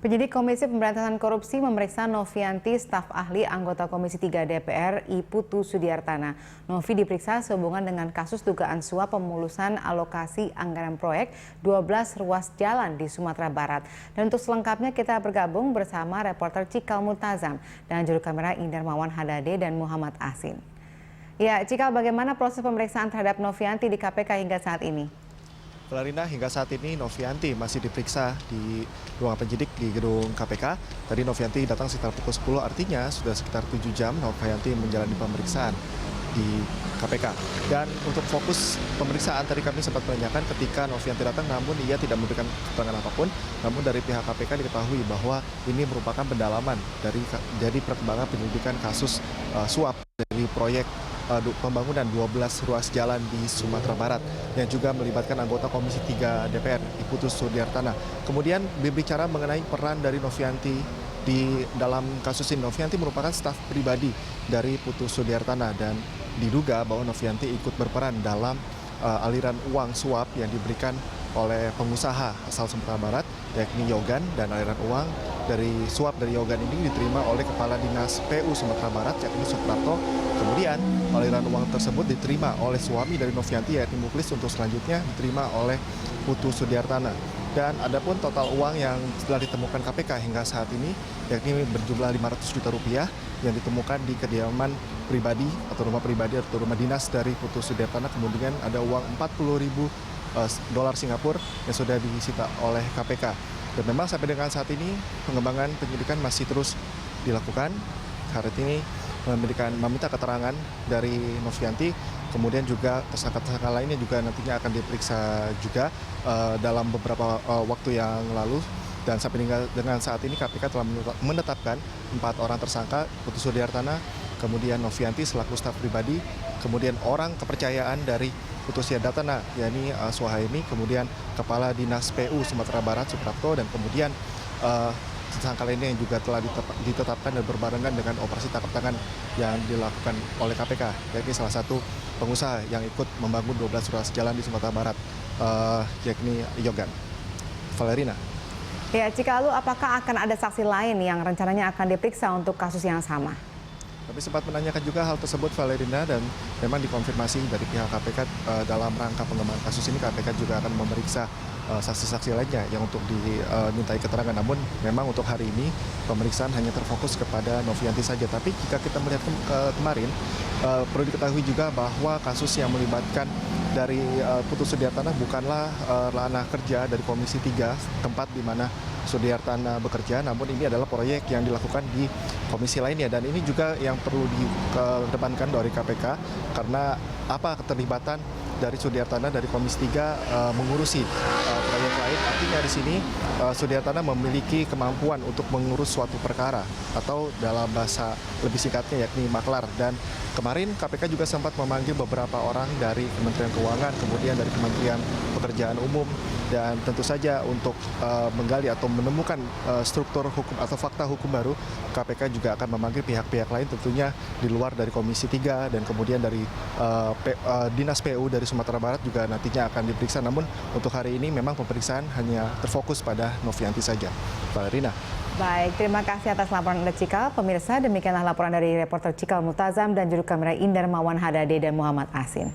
Penyidik Komisi Pemberantasan Korupsi memeriksa Novianti, staf ahli anggota Komisi 3 DPR I Putu Sudiartana. Novi diperiksa sehubungan dengan kasus dugaan suap pemulusan alokasi anggaran proyek 12 ruas jalan di Sumatera Barat. Dan untuk selengkapnya kita bergabung bersama reporter Cikal Multazam dan juru kamera Indarmawan Hadade dan Muhammad Asin. Ya, Cikal, bagaimana proses pemeriksaan terhadap Novianti di KPK hingga saat ini? Valerina, hingga saat ini Novianti masih diperiksa di ruang penyidik di gedung KPK. Tadi Novianti datang sekitar pukul 10, artinya sudah sekitar 7 jam Novianti menjalani pemeriksaan di KPK. Dan untuk fokus pemeriksaan tadi kami sempat menanyakan ketika Novianti datang, namun ia tidak memberikan keterangan apapun. Namun dari pihak KPK diketahui bahwa ini merupakan pendalaman dari perkembangan penyelidikan kasus suap dari proyek pembangunan 12 ruas jalan di Sumatera Barat yang juga melibatkan anggota Komisi 3 DPR I Putu Sudiartana. Kemudian berbicara mengenai peran dari Novianti di dalam kasus ini. Novianti merupakan staf pribadi dari Putu Sudiartana dan diduga bahwa Novianti ikut berperan dalam aliran uang suap yang diberikan oleh pengusaha asal Sumatera Barat yakni Yogan, dan aliran uang dari suap dari Yogan ini diterima oleh Kepala Dinas PU Sumatera Barat yakni Suprapto. Kemudian aliran uang tersebut diterima oleh suami dari Novianti yakni Muklis, untuk selanjutnya diterima oleh Putu Sudiartana. Dan adapun total uang yang telah ditemukan KPK hingga saat ini yakni berjumlah 500 juta rupiah yang ditemukan di kediaman pribadi atau rumah pribadi atau rumah dinas dari Putu Sudiartana. Kemudian ada uang 40.000 dolar Singapura yang sudah disita oleh KPK. Dan memang sampai dengan saat ini pengembangan penyidikan masih terus dilakukan. Hari ini meminta keterangan dari Novianti, kemudian juga tersangka-tersangka lainnya juga nantinya akan diperiksa juga dalam beberapa waktu yang lalu. Dan sampai dengan saat ini KPK telah menetapkan 4 orang tersangka: Putu Sudiartana, kemudian Novianti selaku staf pribadi, kemudian orang kepercayaan dari Putu Sudiartana yakni Suhaimi, kemudian Kepala Dinas PU Sumatera Barat Suprapto, dan kemudian tersangka lainnya yang juga telah ditetapkan dan berbarengan dengan operasi tangkap tangan yang dilakukan oleh KPK, yakni salah satu pengusaha yang ikut membangun 12 ruas jalan di Sumatera Barat, yakni Yogan. Valerina. Ya, Cikal, apakah akan ada saksi lain yang rencananya akan diperiksa untuk kasus yang sama? Kami sempat menanyakan juga hal tersebut, Valerina, dan memang dikonfirmasi dari pihak KPK dalam rangka pengembangan kasus ini KPK juga akan memeriksa saksi-saksi lainnya yang untuk dimintai keterangan. Namun memang untuk hari ini pemeriksaan hanya terfokus kepada Novianti saja. Tapi jika kita melihat kemarin, perlu diketahui juga bahwa kasus yang melibatkan dari Putu Sudiartana bukanlah ranah kerja dari Komisi 3, tempat di mana Sudiartana bekerja, namun ini adalah proyek yang dilakukan di komisi lainnya. Dan ini juga yang perlu dikedepankan dari KPK, karena apa keterlibatan dari Sudiartana dari Komisi 3 mengurusi proyek lain. Artinya di sini Sudiartana memiliki kemampuan untuk mengurus suatu perkara, atau dalam bahasa lebih singkatnya yakni maklar. Dan kemarin KPK juga sempat memanggil beberapa orang dari Kementerian Keuangan, kemudian dari Kementerian Pekerjaan Umum, dan tentu saja untuk menggali atau menemukan struktur hukum atau fakta hukum baru, KPK juga akan memanggil pihak-pihak lain tentunya di luar dari Komisi 3, dan kemudian dari Dinas PU dari Sumatera Barat juga nantinya akan diperiksa. Namun untuk hari ini memang pemeriksaan hanya terfokus pada Novianti saja. Valerina. Baik, terima kasih atas laporan Anda, Cikal. Pemirsa, demikianlah laporan dari reporter Cikal Multazam dan juru kamera Indarmawan Hadade dan Muhammad Asin.